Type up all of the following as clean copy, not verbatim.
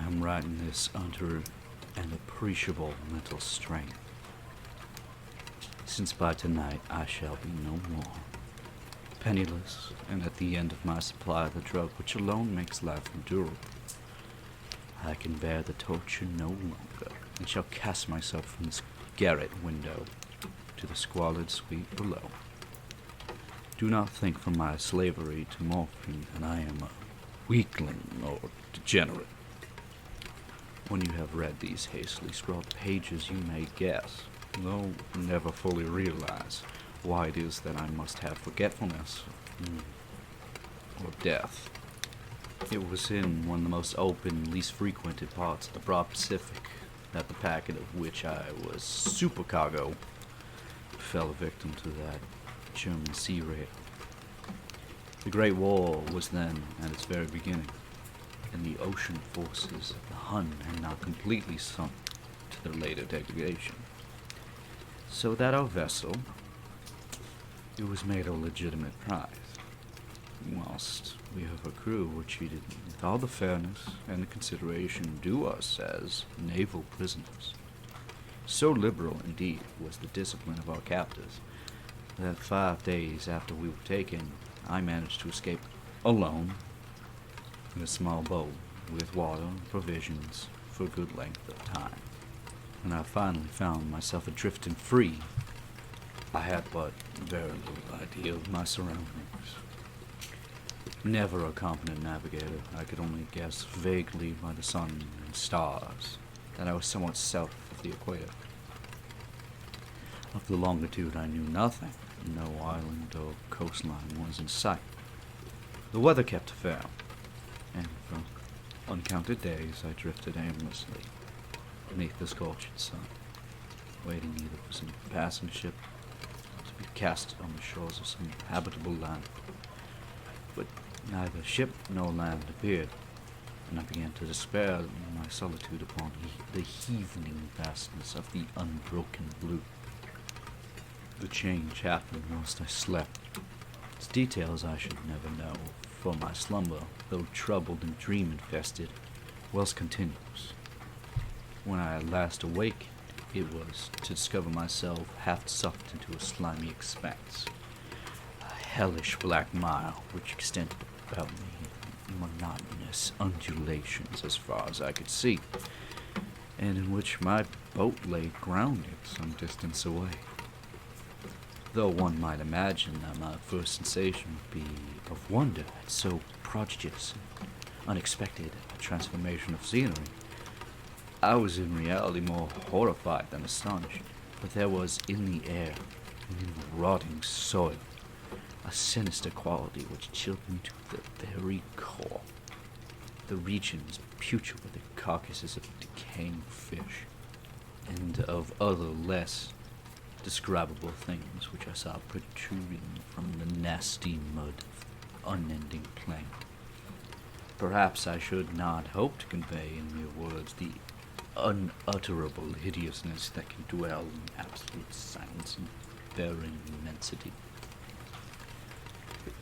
am writing this under an appreciable mental strain, since by tonight I shall be no more. Penniless, and at the end of my supply of the drug which alone makes life endurable, I can bear the torture no longer, and shall cast myself from this garret window to the squalid suite below. Do not think from my slavery to morphine that I am a weakling or degenerate. When you have read these hastily scrawled pages, you may guess, though never fully realize, why it is that I must have forgetfulness, or death. It was in one of the most open, least frequented parts of the broad Pacific that the packet of which I was supercargo fell a victim to that German sea raid. The Great War was then at its very beginning, and the ocean forces of the Hun had not completely sunk to their later degradation. So that our vessel, it was made a legitimate prize, whilst we of her crew were treated with all the fairness and the consideration due us as naval prisoners. So liberal, indeed, was the discipline of our captors, that 5 days after we were taken, I managed to escape alone in a small boat with water and provisions for a good length of time. When I finally found myself adrift and free, I had but very little idea of my surroundings. Never a competent navigator, I could only guess vaguely by the sun and stars that I was somewhat south of the equator. Of the longitude I knew nothing. No island or coastline was in sight. The weather kept fair, and for uncounted days I drifted aimlessly beneath the scorching sun, waiting either for some passing ship to be cast on the shores of some habitable land. But neither ship nor land appeared, and I began to despair in my solitude upon the heaving vastness of the unbroken blue. The change happened whilst I slept. Its details I should never know, for my slumber, though troubled and dream-infested, was continuous. When I at last awaked, it was to discover myself half sucked into a slimy expanse, a hellish black mile which extended about me in monotonous undulations as far as I could see, and in which my boat lay grounded some distance away. Though one might imagine that my first sensation would be of wonder at so prodigious and unexpected a transformation of scenery, I was in reality more horrified than astonished, for there was in the air, and in the rotting soil, a sinister quality which chilled me to the very core. The region was putrid with the carcasses of decaying fish, and of other less describable things which I saw protruding from the nasty mud of the unending plain. Perhaps I should not hope to convey in mere words the unutterable hideousness that can dwell in absolute silence and barren immensity.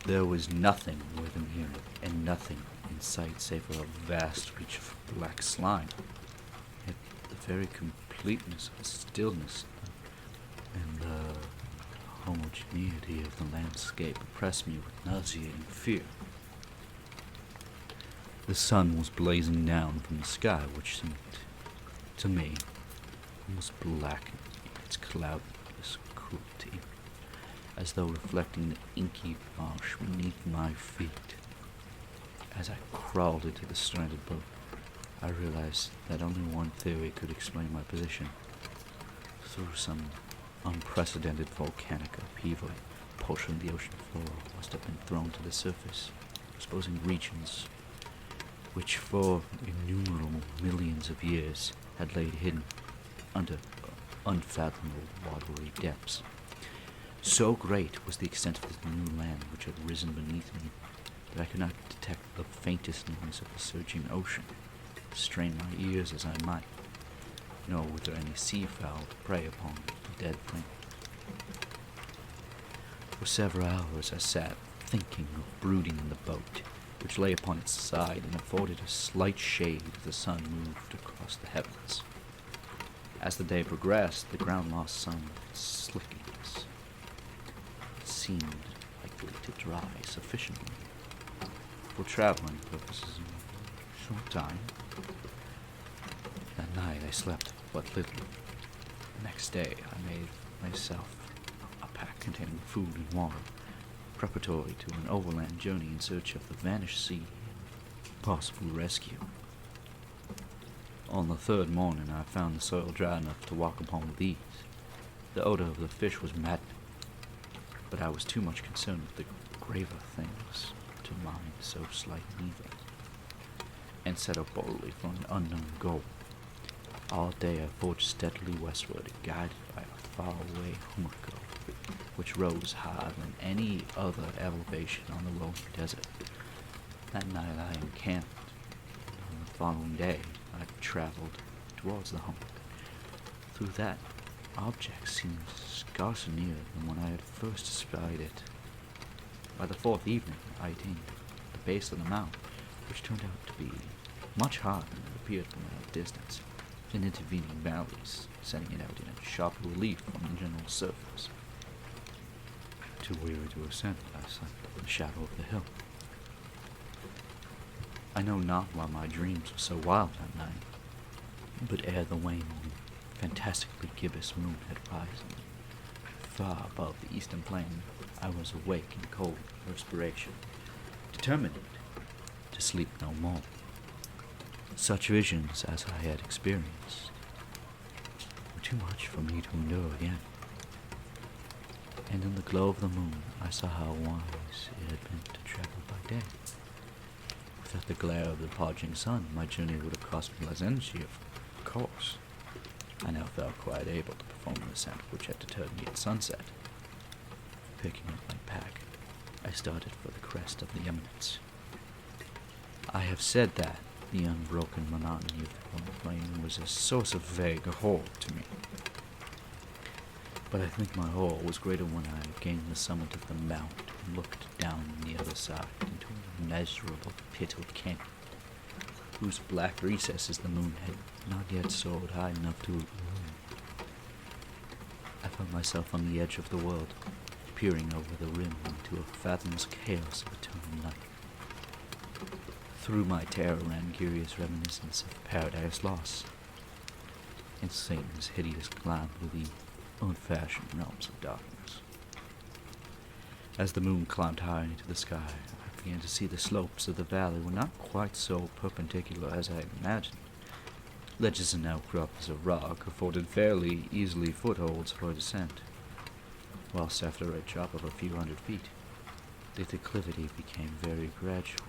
There was nothing within hearing, and nothing in sight save a vast reach of black slime. Yet the very completeness of the stillness and the homogeneity of the landscape oppressed me with nauseating fear. The sun was blazing down from the sky, which seemed, to me, almost black in its cloudless cruelty, as though reflecting the inky marsh beneath my feet. As I crawled into the stranded boat, I realized that only one theory could explain my position. Through some unprecedented volcanic upheaval, a portion of the ocean floor must have been thrown to the surface, exposing regions which for innumerable millions of years had laid hidden under unfathomable watery depths. So great was the extent of the new land which had risen beneath me that I could not detect the faintest noise of the surging ocean, strain my ears as I might, nor was there any seafowl to prey upon the dead plain. For several hours I sat, thinking of brooding in the boat, which lay upon its side and afforded a slight shade as the sun moved across the heavens. As the day progressed, the ground lost some slickiness. It seemed likely to dry sufficiently for traveling purposes in a short time. That night I slept but little. The next day I made myself a pack containing food and water, preparatory to an overland journey in search of the vanished sea and possible rescue. On the third morning I found the soil dry enough to walk upon with ease. The odor of the fish was maddening, but I was too much concerned with the graver things to mind so slight an evil, and set out boldly for an unknown goal. All day I forged steadily westward, guided by a faraway hummock which rose higher than any other elevation on the rolling desert. That night I encamped, and on the following day I traveled towards the hummock. Through that, object seemed scarcer nearer than when I had first espied it. By the fourth evening I attained the base of the mountain, which turned out to be much higher than it appeared from a distance, in intervening valleys, setting it out in a sharp relief from the general surface. Too weary to ascend, I slept in the shadow of the hill. I know not why my dreams were so wild that night, but ere the waning, fantastically gibbous moon had risen, far above the eastern plain, I was awake in cold perspiration, determined to sleep no more. Such visions as I had experienced were too much for me to endure again. And in the glow of the moon I saw how wise it had been to travel by day. Without the glare of the parching sun, my journey would have cost me less energy, of course. I now felt quite able to perform the ascent which had deterred me at sunset. Picking up my pack, I started for the crest of the eminence. I have said that the unbroken monotony of the rolling plain was a source of vague horror to me. But I think my horror was greater when I gained the summit of the mount and looked down on the other side into an immeasurable pit or canyon, whose black recesses the moon had not yet soared high enough to illumine. I felt myself on the edge of the world, peering over the rim into a fathomless chaos of eternal night. Through my terror ran curious reminiscence of Paradise Lost, and Satan's hideous climb through the old-fashioned realms of darkness. As the moon climbed high into the sky, I began to see the slopes of the valley were not quite so perpendicular as I had imagined. Ledges and outcrops of rock afforded fairly easily footholds for descent, whilst after a drop of a few hundred feet, the declivity became very gradual,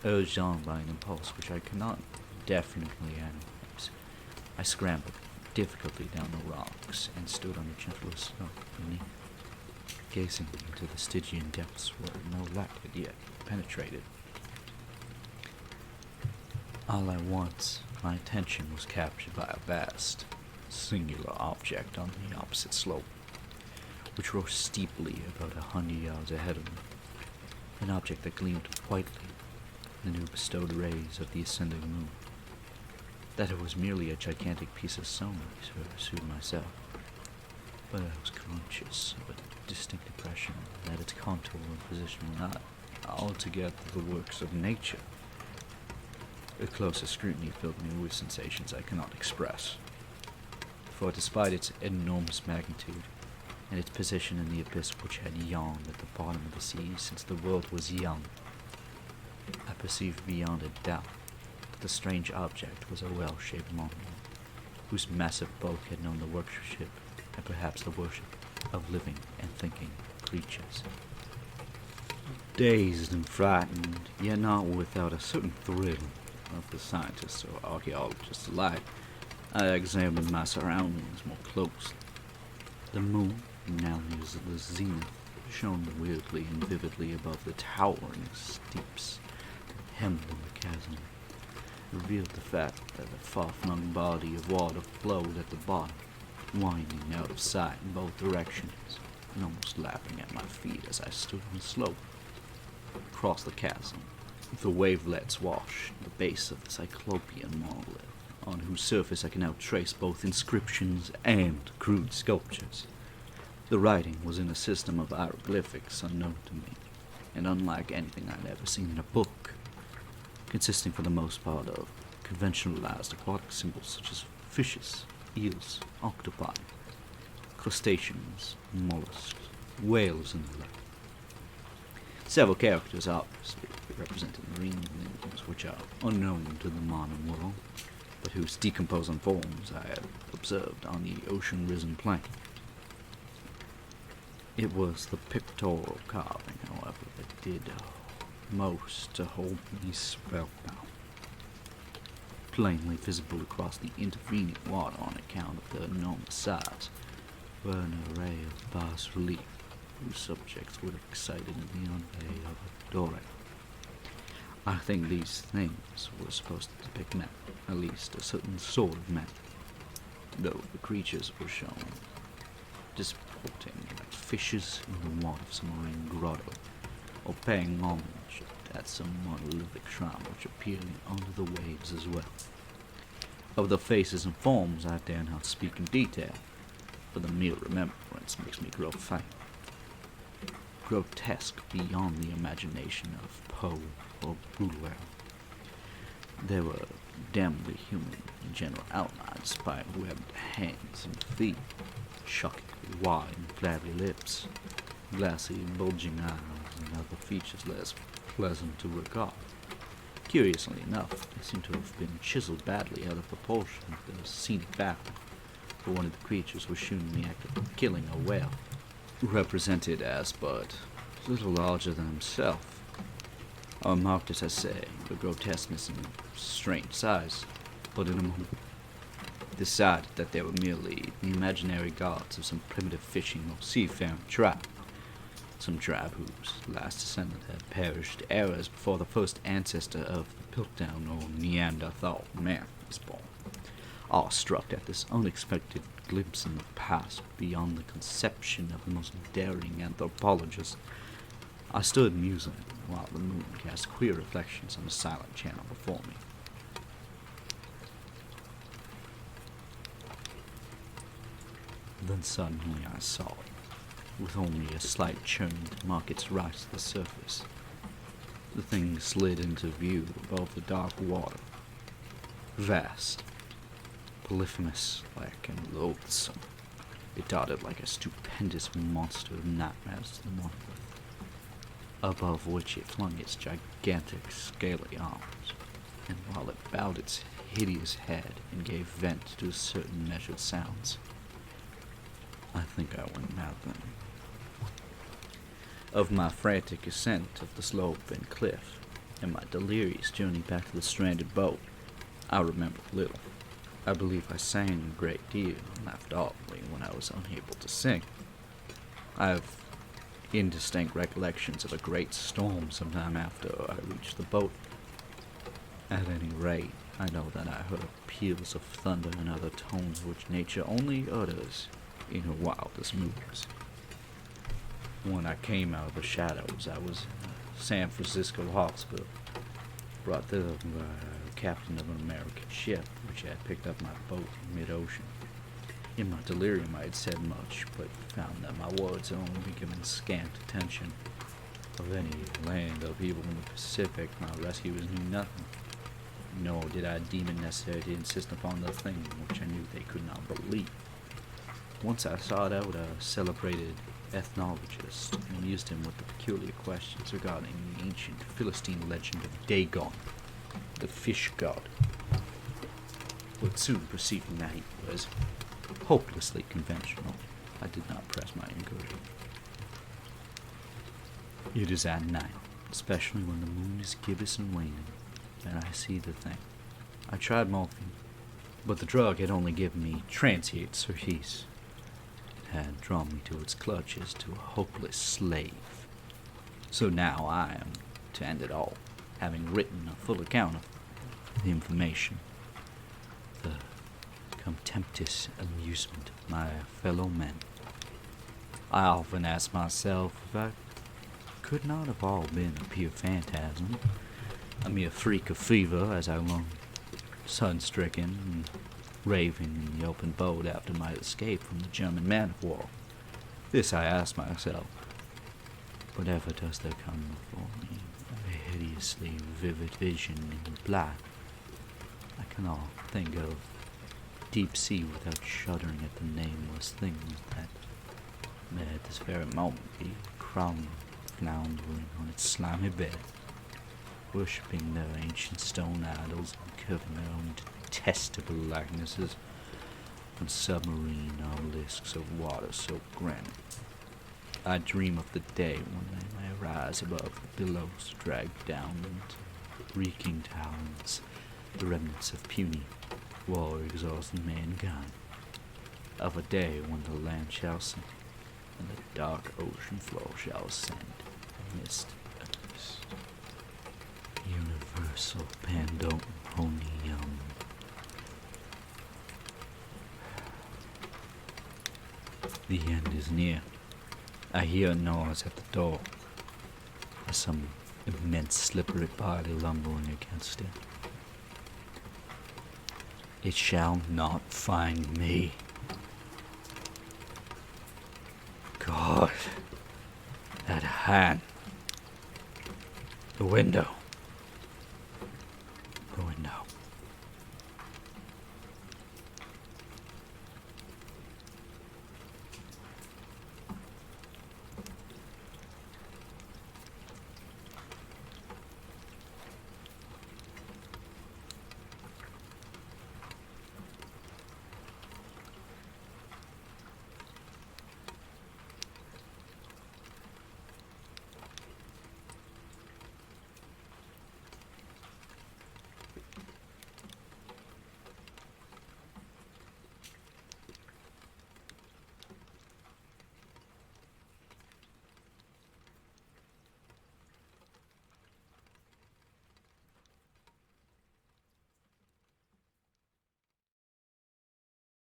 urged on by an impulse which I cannot definitely analyze. I scrambled difficultly down the rocks and stood on a gentler slope beneath, gazing into the Stygian depths where no light had yet penetrated. All at once, my attention was captured by a vast, singular object on the opposite slope, which rose steeply about 100 yards ahead of me, an object that gleamed whitely in the new bestowed rays of the ascending moon. That it was merely a gigantic piece of stone assured myself, but I was conscious of a distinct impression that its contour and position were not altogether the works of nature. A closer scrutiny filled me with sensations I cannot express, for despite its enormous magnitude and its position in the abyss which had yawned at the bottom of the sea since the world was young, I perceived beyond a doubt that the strange object was a well-shaped monument, whose massive bulk had known the workmanship and perhaps the worship of living and thinking creatures. Dazed and frightened, yet not without a certain thrill of the scientists or archaeologists alike, I examined my surroundings more closely. The moon, now near the zenith, shone weirdly and vividly above the towering steeps that hemmed in the chasm, revealed the fact that a far-flung body of water flowed at the bottom, winding out of sight in both directions, and almost lapping at my feet as I stood on the slope. Across the chasm, the wavelets wash the base of the cyclopean monolith, on whose surface I can now trace both inscriptions and crude sculptures. The writing was in a system of hieroglyphics unknown to me, and unlike anything I'd ever seen in a book, consisting for the most part of conventionalized aquatic symbols such as fishes, eels, octopi, crustaceans, mollusks, whales, and the like. Several characters obviously represented marine animals which are unknown to the modern world, but whose decomposing forms I had observed on the ocean-risen plane. It was the pictorial carving, however, that did most to hold me spellbound. Plainly visible across the intervening water on account of their enormous size were an array of bas-relief whose subjects would have excited the envy of a Doric. I think these things were supposed to depict men, at least a certain sort of men, though the creatures were shown disporting like fishes in the water of some marine grotto, or paying homage at some monolithic shrine which appeared under the waves as well. Of the faces and forms I dare not speak in detail, for the mere remembrance makes me grow faint. Grotesque beyond the imagination of Poe or Boudelaire. They were damnably human in general outline, despite webbed hands and feet, shockingly wide and flabby lips, glassy, bulging eyes, and other features less pleasant to regard. Curiously enough, they seem to have been chiseled badly out of proportion to the scenic battle, for one of the creatures was shown in the act of killing a whale, represented as but little larger than himself. I remarked it as saying the grotesqueness and strange size, but in a moment decided that they were merely the imaginary gods of some primitive fishing or seafaring tribe, some tribe whose last descendant had perished eras before the first ancestor of the Piltdown or Neanderthal man was born. Awestruck at this unexpected glimpse in the past beyond the conception of the most daring anthropologist, I stood musing while the moon cast queer reflections on the silent channel before me. Then suddenly I saw it, with only a slight churn to mark its rise to the surface. The thing slid into view above the dark water, vast, polyphemus like and loathsome. It darted like a stupendous monster of nightmares to the monolith, above which it flung its gigantic scaly arms, and while it bowed its hideous head and gave vent to certain measured sounds, I think I went mad then. Of my frantic ascent of the slope and cliff, and my delirious journey back to the stranded boat, I remember little. I believe I sang a great deal and laughed audibly when I was unable to sing. I have indistinct recollections of a great storm sometime after I reached the boat. At any rate, I know that I heard peals of thunder and other tones which nature only utters in her wildest moods. When I came out of the shadows, I was in a San Francisco hospital, brought thither by a captain of an American ship which had picked up my boat in mid-ocean. In my delirium I had said much, but found that my words had only been given scant attention. Of any land of people in the Pacific, my rescuers knew nothing, nor did I deem it necessary to insist upon the thing which I knew they could not believe. Once I sought out a celebrated ethnologist and amused him with the peculiar questions regarding the ancient Philistine legend of Dagon, the fish god, but soon perceiving that he was hopelessly conventional, I did not press my inquiry. It is at night, especially when the moon is gibbous and waning, that I see the thing. I tried morphine, but the drug had only given me transient surcease. It had drawn me to its clutches to a hopeless slave. So now I am, to end it all, having written a full account of the information, the contemptuous amusement of my fellow men. I often ask myself if I could not have all been a pure phantasm, a mere freak of fever as I lay sun-stricken and raving in the open boat after my escape from the German man-of-war. This I asked myself. Whatever does there come before me, a hideously vivid vision in reply. I cannot think of deep sea without shuddering at the nameless things that may at this very moment be crawling, floundering on its slimy bed, worshipping their ancient stone idols and curving their own detestable likenesses on submarine obelisks of water-soaked granite. I dream of the day when they may rise above the billows, dragged down into reeking talons, the remnants of puny, war-exhausted mankind. Of a day when the land shall sink, and the dark ocean floor shall ascend, amidst universal pandemonium. The end is near. I hear a noise at the door, as some immense slippery body lumbering against it. It shall not find me. God, that hand. The window.